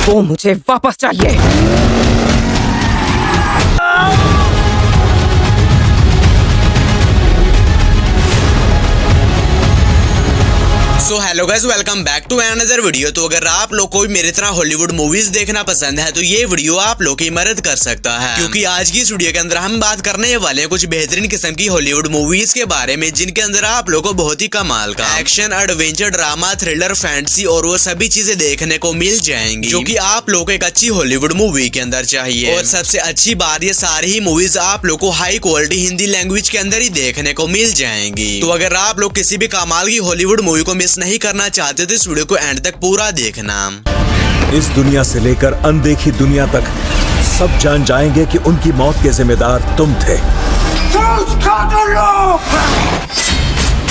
वो मुझे वापस चाहिए। So hello guys, welcome back to another video. तो अगर आप लोग को भी मेरी तरह हॉलीवुड मूवीज देखना पसंद है तो ये वीडियो आप लोग की मदद कर सकता है, क्योंकि आज की इस वीडियो के अंदर हम बात करने वाले हैं कुछ बेहतरीन किस्म की हॉलीवुड मूवीज के बारे में, जिनके अंदर आप लोग को बहुत ही कमाल का action, adventure, drama, thriller, fantasy और वो सभी चीजें देखने को मिल जाएंगी जो कि आप लोग को एक अच्छी हॉलीवुड मूवी के अंदर चाहिए। और सबसे अच्छी बात, ये सारी ही मूवीज आप लोग को हाई क्वालिटी हिंदी लैंग्वेज के अंदर ही देखने को मिल जाएंगी। तो अगर आप लोग किसी भी कमाल की हॉलीवुड मूवी को मिस नहीं करना चाहते तो इस वीडियो को एंड तक पूरा देखना। इस दुनिया से लेकर अनदेखी दुनिया तक सब जान जाएंगे कि उनकी मौत के जिम्मेदार तुम थे।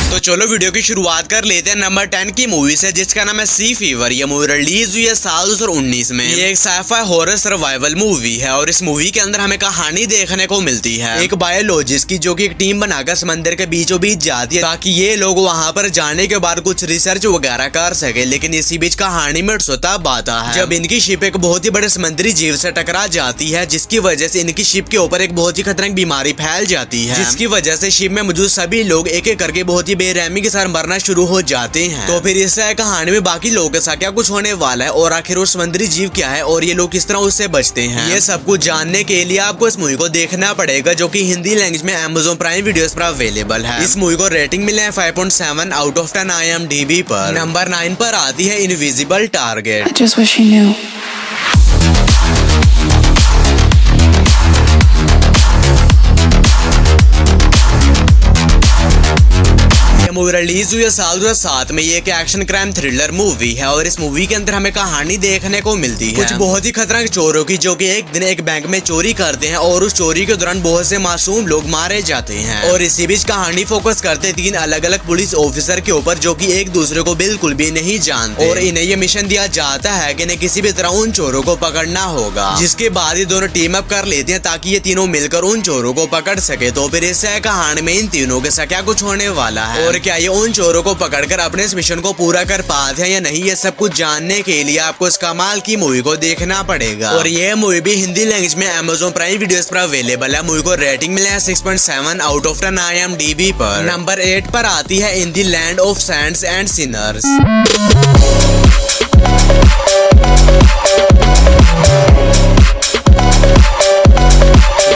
तो चलो वीडियो की शुरुआत कर लेते हैं नंबर 10 की मूवी से, जिसका नाम है सी फीवर। ये मूवी रिलीज हुई है साल 2019 में। ये एक साइफाई हॉरर सर्वाइवल मूवी है और इस मूवी के अंदर हमें कहानी देखने को मिलती है एक बायोलॉजिस्ट की, जो कि एक टीम बनाकर समंदर के बीचों बीच जाती है ताकि ये लोग वहाँ पर जाने के बाद कुछ रिसर्च वगैरह कर सके। लेकिन इसी बीच कहानी में तब आता है जब इनकी शिप एक बहुत ही बड़े समुद्री जीव से टकरा जाती है, जिसकी वजह से इनकी शिप के ऊपर एक बहुत ही खतरनाक बीमारी फैल जाती है, जिसकी वजह से शिप में मौजूद सभी लोग एक एक करके बहुत ही बेरहमी के साथ मरना शुरू हो जाते हैं। तो फिर इस कहानी में बाकी लोगों के साथ क्या कुछ होने वाला है और आखिर वो समुद्री जीव क्या है और ये लोग किस तरह उससे बचते हैं, ये सब कुछ जानने के लिए आपको इस मूवी को देखना पड़ेगा, जो कि हिंदी लैंग्वेज में Amazon प्राइम वीडियोस पर अवेलेबल है। इस मूवी को रेटिंग मिले है 5.7 आउट ऑफ 10 IMDb पर। नंबर 9 पर आती है इनविजिबल टारगेट। मूवी रिलीज हुई है साल 2007 में। ये एक एक्शन क्राइम थ्रिलर मूवी है और इस मूवी के अंदर हमें कहानी देखने को मिलती है कुछ बहुत ही खतरनाक चोरों की, जो कि एक दिन एक बैंक में चोरी करते हैं और उस चोरी के दौरान बहुत से मासूम लोग मारे जाते हैं। और इसी बीच कहानी फोकस करते 3 अलग अलग पुलिस ऑफिसर के ऊपर, जो कि एक दूसरे को बिल्कुल भी नहीं जानते और इन्हें ये मिशन दिया जाता है कि इन्हें किसी भी तरह उन चोरों को पकड़ना होगा, जिसके बाद ये दोनों टीम अप कर लेते हैं ताकि ये तीनों मिलकर उन चोरों को पकड़ सके। तो फिर इस कहानी में इन तीनों के साथ क्या कुछ होने वाला है और क्या ये उन चोरों को पकड़कर अपने इस मिशन को पूरा कर पाते हैं या नहीं, ये सब कुछ जानने के लिए आपको इस कमाल की मूवी को देखना पड़ेगा। और ये मूवी भी हिंदी लैंग्वेज में Amazon प्राइम वीडियोस पर अवेलेबल है। मूवी को रेटिंग मिले है 6.7 आउट ऑफ 10 IMDb पर। नंबर 8 पर आती है in the land of saints and sinners.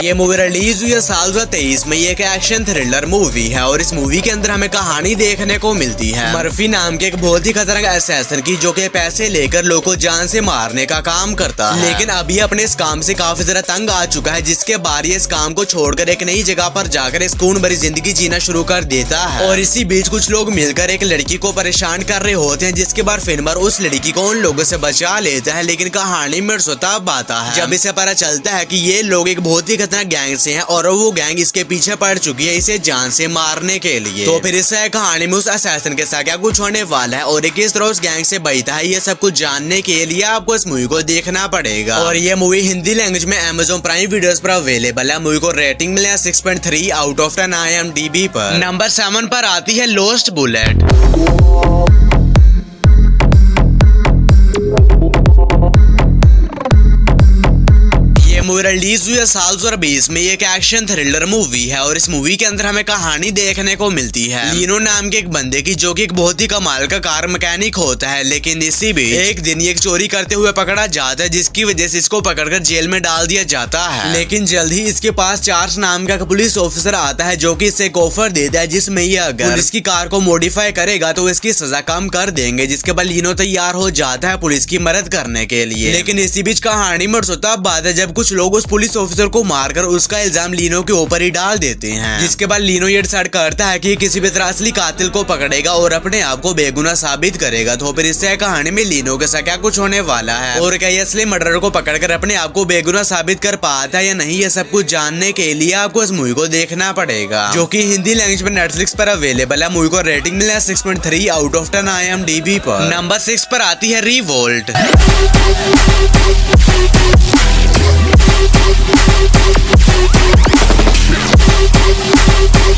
ये मूवी रिलीज हुई है साल 2023 में। ये एक एक्शन थ्रिलर मूवी है और इस मूवी के अंदर हमें कहानी देखने को मिलती है मर्फी नाम के एक बहुत ही खतरनाक असैसिन की, जो कि पैसे लेकर लोगों को जान से मारने का काम करता है। लेकिन अभी अपने इस काम से काफी ज्यादा तंग आ चुका है, जिसके बाद ये इस काम को छोड़कर एक नई जगह पर जाकर सुकून भरी जिंदगी जीना शुरू कर देता है। और इसी बीच कुछ लोग मिलकर एक लड़की को परेशान कर रहे होते हैं, जिसके बाद फिल्मर उस लड़की को उन लोगों से बचा लेता है। लेकिन कहानी में तब आता है जब इसे पता चलता है कि ये लोग एक बहुत ही गैंग से हैं और वो गैंग इसके पीछे पड़ चुकी है इसे जान से मारने के लिए। तो फिर इस कहानी में उस असैसिन के साथ क्या कुछ होने वाला है और किस तरह उस गैंग से बचता है, ये सब कुछ जानने के लिए आपको इस मूवी को देखना पड़ेगा। और ये मूवी हिंदी लैंग्वेज में Amazon प्राइम वीडियोस पर अवेलेबल है। मूवी को रेटिंग मिले 6.3 आउट ऑफ 10 IMDb पर। नंबर 7 पर आती है लॉस्ट बुलेट। मूवी रिलीज हुई है साल 2020 में। ये एक एक्शन थ्रिलर मूवी है और इस मूवी के अंदर हमें कहानी देखने को मिलती है लीनो नाम के एक बंदे की, जो कि एक बहुत ही कमाल का कार मैकेनिक होता है। लेकिन इसी बीच एक दिन ये एक चोरी करते हुए पकड़ा जाता है, जिसकी वजह से इसको पकड़कर जेल में डाल दिया जाता है। लेकिन जल्द ही इसके पास चार्ल्स नाम का पुलिस ऑफिसर आता है, जो कि इसे एक ऑफर देता है जिसमें ये अगर पुलिस की कार को मॉडिफाई करेगा तो इसकी सजा कम कर देंगे, जिसके बाद लीनो तैयार हो जाता है पुलिस की मदद करने के लिए। लेकिन इसी बीच कहानी में तब बात है जब कुछ लोग उस पुलिस ऑफिसर को मारकर उसका इल्जाम लीनो के ऊपर ही डाल देते हैं, जिसके बाद लीनो ये डिसाइड करता है कि किसी भी तरह असली कातिल को पकड़ेगा और अपने आप को बेगुनाह साबित करेगा। तो फिर इससे कहानी में लीनो के साथ क्या कुछ होने वाला है और क्या ये असली मर्डर को पकड़कर अपने आप को बेगुनाह साबित कर पाता है या नहीं, ये सब कुछ जानने के लिए आपको इस मूवी को देखना पड़ेगा, जो कि हिंदी लैंग्वेज में नेटफ्लिक्स पर अवेलेबल है। मूवी को रेटिंग मिला है 6.3 आउट ऑफ 10 IMDb पर। नंबर 6 पर आती है रिवोल्ट।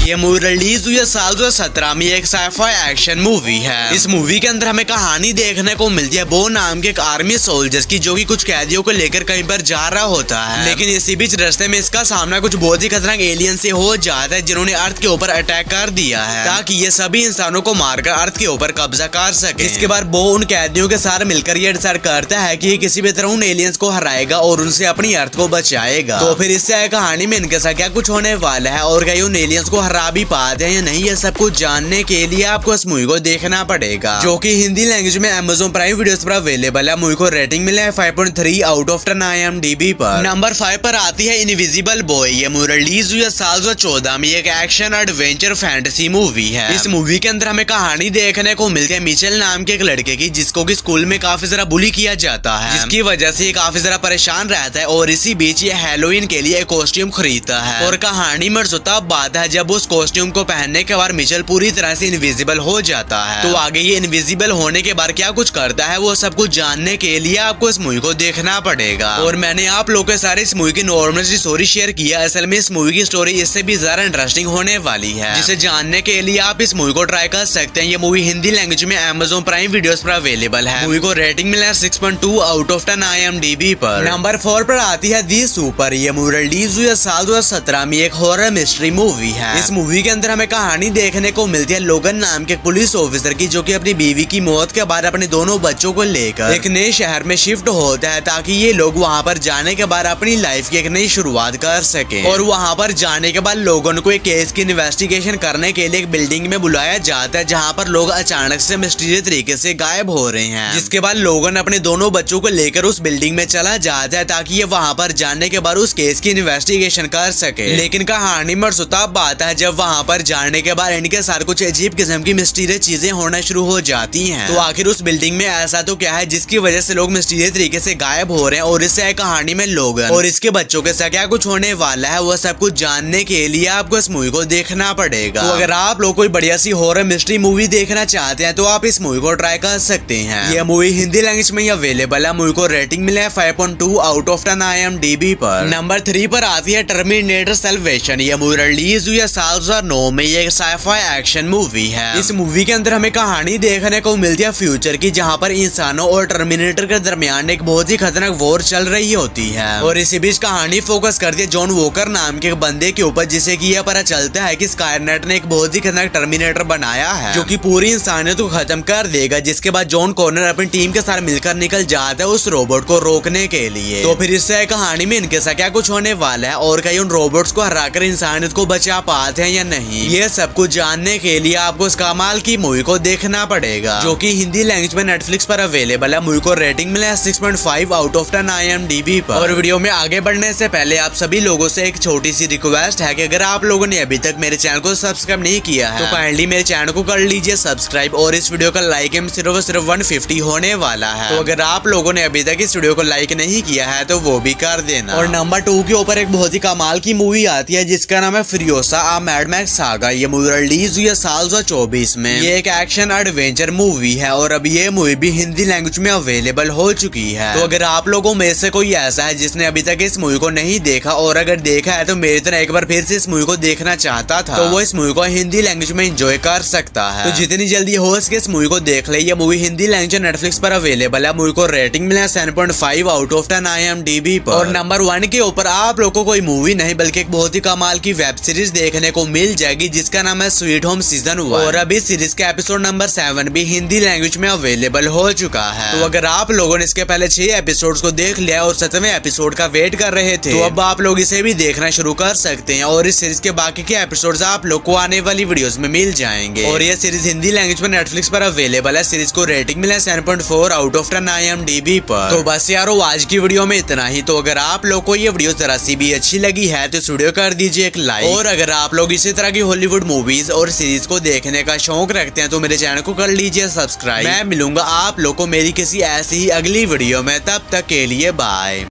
ये मूवी रिलीज हुई है साल 2017 में। एक साइफाई एक्शन मूवी है। इस मूवी के अंदर हमें कहानी देखने को मिलती है बो नाम के एक आर्मी सोल्जर्स की, जो कि कुछ कैदियों को लेकर कहीं पर जा रहा होता है। लेकिन इसी बीच रास्ते में इसका सामना कुछ बहुत ही खतरनाक एलियन से हो जाता है, जिन्होंने अर्थ के ऊपर अटैक कर दिया है ताकि ये सभी इंसानों को मारकर अर्थ के ऊपर कब्जा कर सके। इसके बाद वो उन कैदियों के साथ मिलकर ये डिसाइड करता है कि किसी भी तरह उन एलियंस को हराएगा और उनसे अपनी अर्थ को बचाएगा। तो फिर इससे कहानी में इनके साथ क्या कुछ होने वाला है और कहीं उन एलियंस को हरा भी पाते हैं या नहीं, ये सब कुछ जानने के लिए आपको इस मूवी को देखना पड़ेगा, जो कि हिंदी लैंग्वेज में Amazon प्राइम वीडियोस पर अवेलेबल है। मूवी को रेटिंग मिला है 5.3 आउट ऑफ 10 IMDb पर। नंबर 5 पर आती है इनविजिबल बॉय। ये मूवी रिलीज हुई है साल 2014 में। एक एक्शन एडवेंचर फैंटेसी मूवी है। इस मूवी के अंदर हमें कहानी देखने को मिलती है मिचेल नाम के एक लड़के की, जिसको कि स्कूल में काफी ज्यादा बुली किया जाता है, जिसकी वजह से ये काफी ज्यादा परेशान रहता है और इसी बीच ये हैलोवीन के लिए एक कॉस्ट्यूम खरीदता है। और कहानी में तब बात है जब उस कॉस्ट्यूम को पहनने के बाद मिचेल पूरी तरह से इनविजिबल हो जाता है। तो आगे ये इनविजिबल होने के बाद क्या कुछ करता है वो सब कुछ जानने के लिए आपको इस मूवी को देखना पड़ेगा। और मैंने आप लोगों के सारे इस मूवी की नॉर्मल स्टोरी शेयर किया। असल में इस मूवी की स्टोरी इससे भी ज्यादा इंटरेस्टिंग होने वाली है, जिसे जानने के लिए आप इस मूवी को ट्राई कर सकते हैं। ये मूवी हिंदी लैंग्वेज में Amazon प्राइम वीडियोस पर अवेलेबल है। मूवी को रेटिंग मिला है 6.2 आउट ऑफ 10 IMDb पर। नंबर 4 पर आती है दी सुपर। ये मूवी रिलीज हुई है साल 2017 में। एक हॉरर मिस्ट्री मूवी है। इस मूवी के अंदर हमें कहानी देखने को मिलती है लोगन नाम के पुलिस ऑफिसर की, जो कि अपनी बीवी की मौत के बाद अपने दोनों बच्चों को लेकर एक नए शहर में शिफ्ट होता है, ताकि ये लोग वहाँ पर जाने के बाद अपनी लाइफ की एक नई शुरुआत कर सके। और वहाँ पर जाने के बाद लोगों को एक केस की इन्वेस्टिगेशन करने के लिए एक बिल्डिंग में बुलाया जाता है, जहाँ पर लोग अचानक से मिस्टीरियस तरीके से गायब हो रहे हैं। जिसके बाद लोगों अपने दोनों बच्चों को लेकर उस बिल्डिंग में चला जाता है, ताकि ये वहाँ पर जाने के बाद उस केस की इन्वेस्टिगेशन कर सके। लेकिन कहानी में तब बात है जब वहाँ पर जाने के बाद इनके साथ कुछ अजीब किस्म की मिस्टीरियस चीजें होना शुरू हो जाती हैं। तो आखिर उस बिल्डिंग में ऐसा तो क्या है जिसकी वजह से लोग मिस्टीरियस तरीके से गायब हो रहे हैं, और इससे कहानी में लोग और इसके बच्चों के साथ क्या कुछ होने वाला है वो सब कुछ जानने के लिए आपको इस मूवी को देखना पड़ेगा। तो अगर आप लोग कोई बढ़िया सी हॉरर मिस्ट्री मूवी देखना चाहते हैं तो आप इस मूवी को ट्राई कर सकते हैं। यह मूवी हिंदी लैंग्वेज में अवेलेबल है। मूवी को रेटिंग मिला है 5.2 आउट ऑफ 10 IMDb पर। नंबर 3 पर आती है टर्मिनेटर सैल्वेशन। यह मूवी रिलीज हुई है साल 2009 में। ये एक साइफाई एक्शन मूवी है। इस मूवी के अंदर हमें कहानी देखने को मिलती है फ्यूचर की, जहाँ पर इंसानों और टर्मिनेटर के दरमियान एक बहुत ही खतरनाक वॉर चल रही होती है। और इसी बीच कहानी फोकस करती है जॉन वॉकर नाम के एक बंदे के ऊपर, जिसे कि यह पता चलता है कि स्काईनेट ने एक बहुत ही खतरनाक टर्मिनेटर बनाया है, जो कि पूरी इंसानियत को खत्म कर देगा। जिसके बाद जॉन कॉर्नर अपनी टीम के साथ मिलकर निकल जाता है उस रोबोट को रोकने के लिए। तो फिर इससे कहानी में इनके साथ क्या कुछ होने वाला है और कहीं उन रोबोट्स को हराकर इंसानियत को बचा पाते हैं या नहीं, ये सब कुछ जानने के लिए आपको इस कमाल की मूवी को देखना पड़ेगा, जो कि हिंदी लैंग्वेज में नेटफ्लिक्स पर अवेलेबल है। मूवी को रेटिंग मिला है 6.5 आउट ऑफ 10 IMDb पर। और वीडियो में आगे बढ़ने से पहले आप सभी लोगों से एक छोटी सी रिक्वेस्ट है कि अगर आप लोगों ने अभी तक मेरे चैनल को सब्सक्राइब नहीं किया है तो काइंडली मेरे चैनल को कर लीजिए सब्सक्राइब, और इस वीडियो का लाइक सिर्फ 150 होने वाला है। तो अगर आप लोगों ने अभी तक इस वीडियो को लाइक नहीं किया है तो वो भी कर देना। और नंबर 2 के ऊपर एक बहुत ही कमाल की मूवी आती है जिसका नाम है फ्यूरियोसा आ मैड मैक्स सागा। ये मूवी रिलीज हुई है साल 2024 में। ये एक एक्शन एडवेंचर मूवी है और अब ये मूवी भी हिंदी लैंग्वेज में अवेलेबल हो चुकी है। तो अगर आप लोगों में से कोई ऐसा है जिसने अभी तक इस मूवी को नहीं देखा, और अगर देखा है तो मेरी तरह एक बार फिर से इस मूवी को देखना चाहता था, तो वो इस मूवी को हिंदी लैंग्वेज में एंजॉय कर सकता है। तो जितनी जल्दी हो सके इस मूवी को देख ले। ये मूवी हिंदी लैंग्वेज नेटफ्लिक्स पर अवेलेबल है। मूवी को रेटिंग मिला 7.5 आउट ऑफ 10 IMDb पर। और नंबर 1 के ऊपर आप लोगों को कोई मूवी नहीं बल्कि एक बहुत ही कमाल की वेब सीरीज देखने को मिल जाएगी जिसका नाम है स्वीट होम सीजन 1। और अभी सीरीज का एपिसोड नंबर 7 भी हिंदी लैंग्वेज में अवेलेबल हो चुका है। तो अगर आप लोगों ने इसके पहले 6 एपिसोड्स को देख लिया और 7वें एपिसोड का वेट कर रहे थे, तो अब आप लोग इसे भी देखना शुरू कर सकते हैं। और इस सीरीज के बाकी के एपिसोड्स आप लोग को आने वाली वीडियोस में मिल जाएंगे। और ये सीरीज हिंदी लैंग्वेज में नेटफ्लिक्स पर अवेलेबल है। सीरीज को रेटिंग मिला 7.4 आउट ऑफ 10 IMDb पर। तो बस यारो आज की वीडियो में इतना ही। तो अगर आप लोग को ये वीडियो जरा सी भी अच्छी लगी है तो इस वीडियो कर दीजिए एक लाइक। और अगर आप लोग इसी तरह की हॉलीवुड मूवीज और सीरीज को देखने का शौक रखते हैं तो मेरे चैनल को कर लीजिए सब्सक्राइब। मैं मिलूंगा आप लोग को मेरी किसी ऐसी ही अगली वीडियो में, तब तक के लिए बाय।